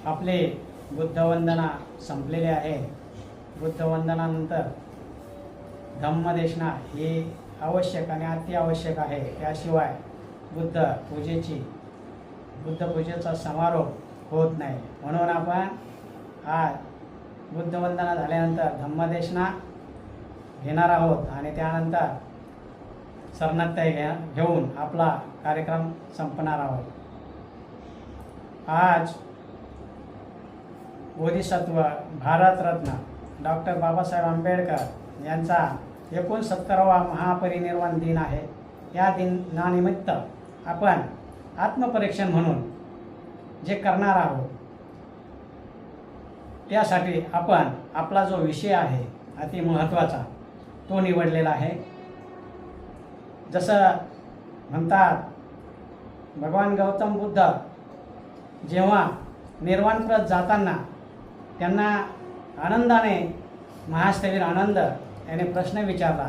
आपले बुद्धवंदना संपलेले आहे। बुद्धवंदनानंतर धम्मदेशना ही आवश्यक आणि अत्यावश्यक आहे। त्याशिवाय बुद्धपूजेचा समारोप होत नाही। म्हणून आपण आज बुद्धवंदना झाल्यानंतर धम्मदेशना घेणार आहोत आणि त्यानंतर शरणत्याय घेऊन आपला कार्यक्रम संपणार आहोत। आज बोधिसत्व भारतरत्न डॉक्टर बाबासाहेब आंबेडकर यांचा 69वा महापरिनिर्वाण दिन आहे। या दिनानिमित्त आपण आत्मपरीक्षण म्हणून जे करणार आहोत त्यासाठी आपण आपला जो विषय आहे अति महत्त्वाचा तो निवडलेला आहे। जसं म्हणतात भगवान गौतम बुद्ध जेव्हा निर्वाणप्रत जाताना त्यांना आनंदाने महास्थवीर आनंद याने प्रश्न विचारला,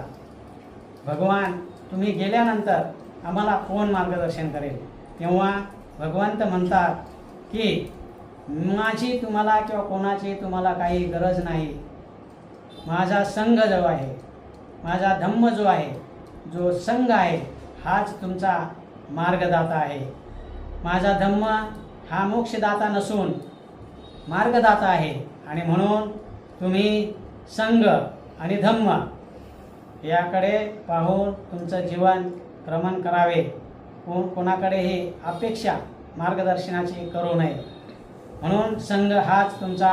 भगवान तुम्ही गेल्यानंतर आम्हाला कोण मार्गदर्शन करेल? तेव्हा भगवंत म्हणतात की माझी तुम्हाला किंवा कोणाची तुम्हाला काही गरज नाही। माझा संघ जो आहे, माझा धम्म जो आहे, जो संघ आहे हाच तुमचा मार्गदाता आहे। माझा धम्म हा मोक्षदाता नसून मार्गदाता आहे आणि म्हणून तुम्ही संघ आणि धम्म याकडे पाहून तुमचं जीवन क्रमण करावे। कोणाकडेही अपेक्षा मार्गदर्शनाची करू नये। म्हणून संघ हाच तुमचा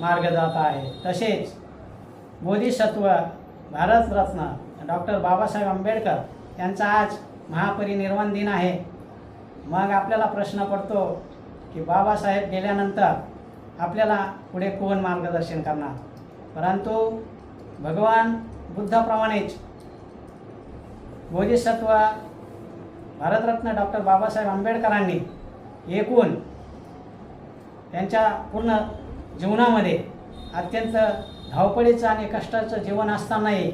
मार्गदाता आहे। तसेच बोधिसत्व भारतरत्न डॉक्टर बाबासाहेब आंबेडकर यांचा आज महापरिनिर्वाण दिन आहे। मग आपल्याला प्रश्न पडतो की बाबासाहेब गेल्यानंतर आपल्याला पुढे कोण मार्गदर्शन करणार? परंतु भगवान बुद्धाप्रमाणेच बोधिसत्व भारतरत्न डॉक्टर बाबासाहेब आंबेडकरांनी एकूण त्यांच्या पूर्ण जीवनामध्ये अत्यंत धावपळीचं आणि कष्टाचं जीवन असतानाही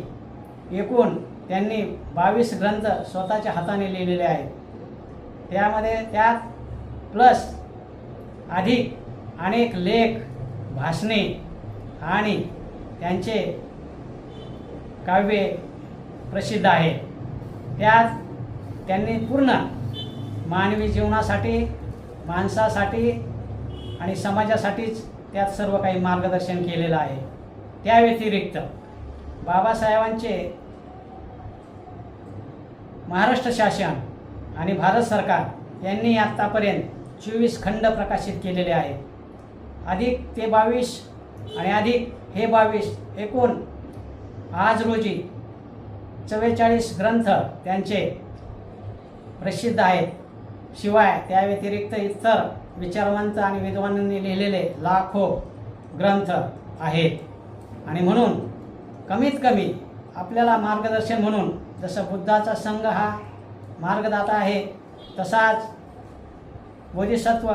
एकूण त्यांनी 22 ग्रंथ स्वतःच्या हाताने लिहिलेले आहेत। त्यात प्लस अधिक अनेक लेख, भाषणे आणि त्यांचे काव्ये प्रसिद्ध आहे। त्यात त्यांनी पूर्ण मानवी जीवनासाठी, माणसासाठी आणि समाजासाठीच त्यात सर्व काही मार्गदर्शन केलेलं आहे। त्या व्यतिरिक्त बाबासाहेबांचे महाराष्ट्र शासन आणि भारत सरकार यांनी आत्तापर्यंत 24 खंड प्रकाशित केलेले आहेत। अधिक ते 22 आणि अधिक हे 22 एकूण आज रोजी 44 ग्रंथ त्यांचे प्रसिद्ध आहेत। शिवाय त्या व्यतिरिक्त इतर विचारवंत आणि विद्वानांनी लिहिलेले लाखो ग्रंथ आहेत। आणि म्हणून कमीत कमी आपल्याला मार्गदर्शन म्हणून जसं बुद्धाचा संघ हा मार्गदाता आहे, तसाच बोधिसत्व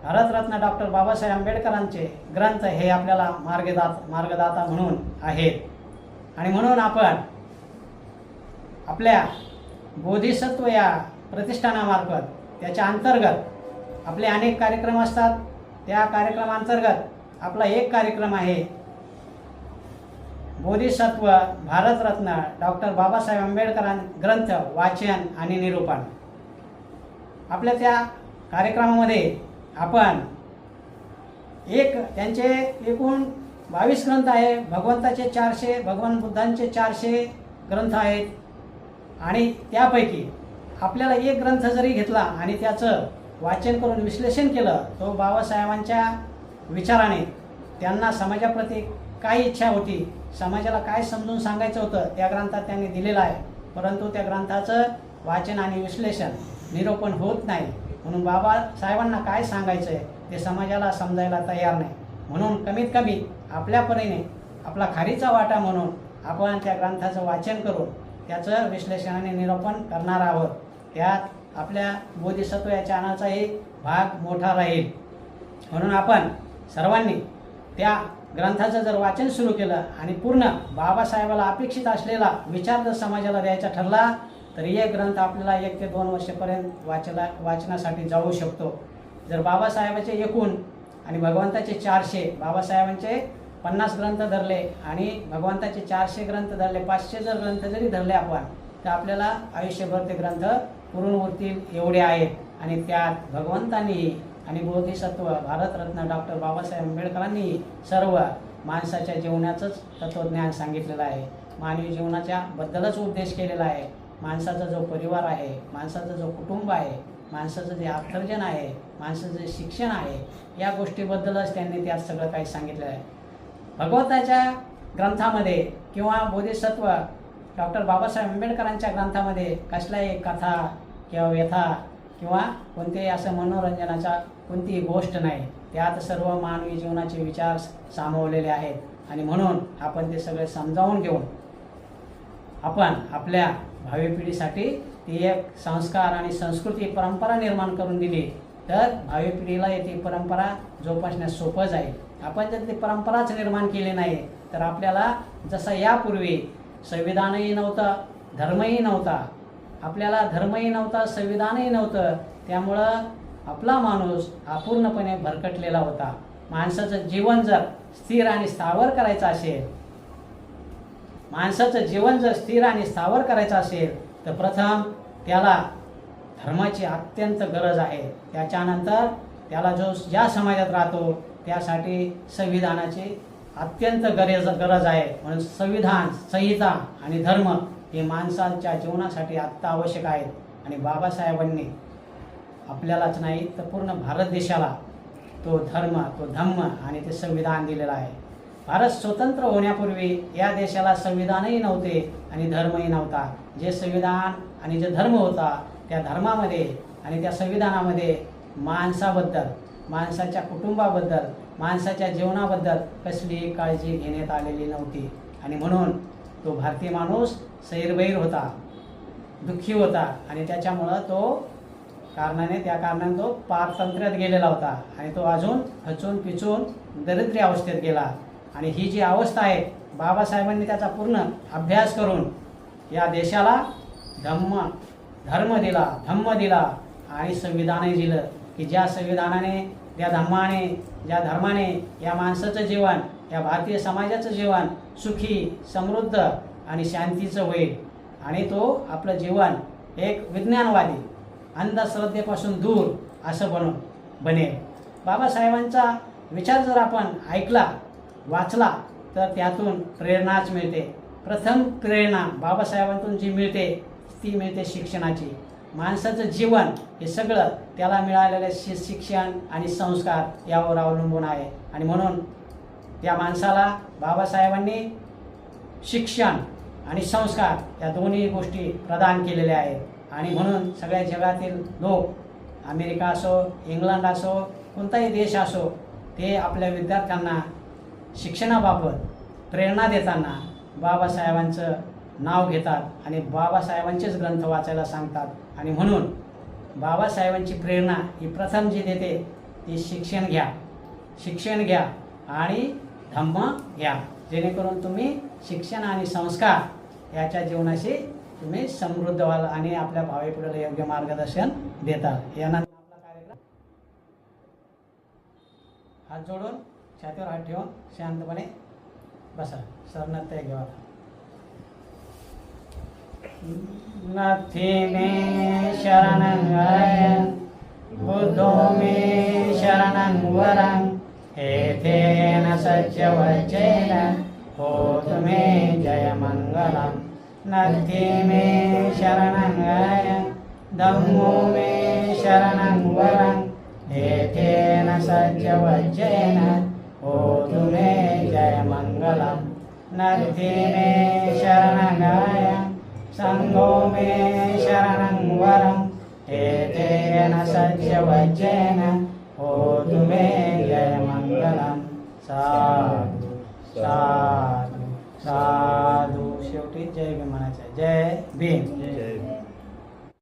भारतरत्न डॉक्टर बाबासाहेब आंबेडकरांचे ग्रंथ हे आपल्याला मार्गदाता म्हणून आहेत। आणि म्हणून आपण आपल्या बोधिसत्व या प्रतिष्ठानामार्फत त्याच्या अंतर्गत आपले अनेक कार्यक्रम असतात। त्या कार्यक्रमांतर्गत आपला एक कार्यक्रम आहे बोधिसत्व भारतरत्न डॉक्टर बाबासाहेब आंबेडकर ग्रंथ वाचन आणि निरूपण। आपल्या त्या कार्यक्रमामध्ये आपण त्यांचे एकूण 22 ग्रंथ आहे। भगवंताचे 400, भगवान बुद्धांचे 400 ग्रंथ आहेत। आणि त्यापैकी आपल्याला एक ग्रंथ जरी घेतला आणि त्याचं वाचन करून विश्लेषण केलं, तो बाबासाहेबांच्या विचाराने त्यांना समाजाप्रती काय इच्छा होती, समाजाला काय समजून सांगायचं होतं, त्या ग्रंथात त्यांनी दिलेलं आहे। परंतु त्या ग्रंथाचं वाचन आणि विश्लेषण निरूपण होत नाही। म्हणून बाबासाहेबांना काय सांगायचं आहे ते समाजाला समजायला तयार नाही। म्हणून कमीत कमी आपल्या परीने आपला खारीचा वाटा म्हणून आपण त्या ग्रंथाचं वाचन करून त्याचं विश्लेषण आणि निरूपण करणार आहोत। त्यात आपल्या बोधिसत्व या चॅनलचा एक भाग मोठा राहील। म्हणून आपण सर्वांनी त्या ग्रंथाचं जर वाचन सुरू केलं आणि पूर्ण बाबासाहेबाला अपेक्षित असलेला विचार जर समाजाला द्यायचा ठरला तर एक ग्रंथ आपल्याला 1 ते 2 वर्षापर्यंत वाचनासाठी जाऊ शकतो। जर बाबासाहेबांचे एकूण आणि भगवंताचे 400, बाबासाहेबांचे 50 ग्रंथ धरले आणि भगवंताचे 400 ग्रंथ धरले, 500 जर ग्रंथ जरी धरले आपण, तर आपल्याला आयुष्यभर ते ग्रंथ पुरून उरतील एवढे आहेत. आणि त्यात भगवंतांनी आणि बोधिसत्व भारतरत्न डॉक्टर बाबासाहेब आंबेडकरांनी सर्व माणसाच्या जीवनाचंच तत्त्वज्ञान सांगितलेलं आहे. मानवी जीवनाच्या बद्दलच उपदेश केलेला आहे. माणसाचा जो परिवार आहे, माणसाचं जो कुटुंब आहे, माणसाचं जे अर्थर्जन आहे, माणसाचं जे शिक्षण आहे, या गोष्टीबद्दलच त्यांनी त्यात सगळं काही सांगितलं आहे. भगवंताच्या ग्रंथामध्ये किंवा बोधिसत्व डॉक्टर बाबासाहेब आंबेडकरांच्या ग्रंथामध्ये कसल्याही कथा किंवा व्यथा किंवा कोणतेही असं मनोरंजनाचा कोणतीही गोष्ट नाही. त्यात सर्व मानवी जीवनाचे विचार सामावलेले आहेत आणि म्हणून आपण ते सगळे समजावून घेऊन आपण आपल्या भावी पिढीसाठी ती एक संस्कार आणि संस्कृती परंपरा निर्माण करून दिली तर भावी पिढीला ती परंपरा जोपासण्यास सोपं जाईल. आपण जर ती परंपराच निर्माण केली नाही तर आपल्याला जसं यापूर्वी संविधानही नव्हतं, धर्मही नव्हता, आपल्याला धर्मही नव्हता, संविधानही नव्हतं, त्यामुळं आपला माणूस अपूर्णपणे भरकटलेला होता. माणसाचं जीवन जर स्थिर आणि स्थावर करायचं असेल, माणसाचं जीवन जर स्थिर आणि स्थावर करायचं असेल तर प्रथम त्याला धर्माची अत्यंत गरज आहे. त्याच्यानंतर त्याला जो ज्या समाजात राहतो त्यासाठी संविधानाची अत्यंत गरज आहे. म्हणून संविधान, संहिता आणि धर्म हे माणसाच्या जीवनासाठी आत्ता आवश्यक आहेत. आणि बाबासाहेबांनी आपल्यालाच नाही तर पूर्ण भारत देशाला तो धर्म, तो धम्म आणि ते संविधान दिलेलं आहे. भारत स्वतंत्र होण्यापूर्वी या देशाला संविधानही नव्हते आणि धर्मही नव्हता. जे संविधान आणि जे धर्म होता त्या धर्मामध्ये आणि त्या संविधानामध्ये माणसाबद्दल, माणसाच्या कुटुंबाबद्दल, माणसाच्या जीवनाबद्दल कसलीही काळजी घेण्यात आलेली नव्हती. आणि म्हणून तो भारतीय माणूस सैरभैर होता, दुःखी होता आणि त्याच्यामुळं त्या कारणाने तो पारतंत्र्यात गेलेला होता आणि तो अजून खचून पिचून दरिद्री अवस्थेत गेला. आणि ही जी अवस्था आहे, बाबासाहेबांनी त्याचा पूर्ण अभ्यास करून या देशाला धर्म दिला, धम्म दिला आणि संविधानही दिलं की ज्या संविधानाने, ज्या धम्माने, ज्या धर्माने या माणसाचं जीवन, या भारतीय समाजाचं जीवन सुखी, समृद्ध आणि शांतीचं होईल आणि तो आपलं जीवन एक विज्ञानवादी, अंधश्रद्धेपासून दूर असं बनेल. बाबासाहेबांचा विचार जर आपण ऐकला, वाचला तर त्यातून प्रेरणाच मिळते. प्रथम प्रेरणा बाबासाहेबांतून जी मिळते ती मिळते शिक्षणाची. माणसाचं जीवन हे सगळं त्याला मिळालेले शिक्षण आणि संस्कार यावर अवलंबून आहे. आणि म्हणून त्या माणसाला बाबासाहेबांनी शिक्षण आणि संस्कार या दोन्ही गोष्टी प्रदान केलेल्या आहेत. आणि म्हणून सगळ्या जगातील लोक, अमेरिका असो, इंग्लंड असो, कोणताही देश असो, ते आपल्या विद्यार्थ्यांना शिक्षणाबाबत प्रेरणा देताना बाबासाहेबांचं नाव घेतात आणि बाबासाहेबांचेच ग्रंथ वाचायला सांगतात. आणि म्हणून बाबासाहेबांची प्रेरणा ही प्रथम जी देते ती शिक्षण घ्या आणि धम्म घ्या, जेणेकरून तुम्ही शिक्षण आणि संस्कार याच्या जीवनाशी तुम्ही समृद्ध व्हाल आणि आपल्या भावी पिढीला योग्य मार्गदर्शन देता. यानंतर आपला कार्यक्रम हात जोडून, छातीवर हात ठेवून शांतपणे बसा. शरणत्य घेवा. नथी मे शरणं गयं, बुद्धो मे शरणं वरं, एतेन सत्यवचेन होतु मे जयमङ्गलम्. नथी मे शरणं गयं, धम्मो मे शरणं वरं, एतेन सत्यवचेन होतु मे जयमङ्गलम्. नथी मे शरणं गयं, संघो मे शरणं वरं, एतेन सत्यवचेन होतु मे जयमङ्गलम्. साधु साधु साधू. शेवटी जय भीम म्हणायचं. जय भीम.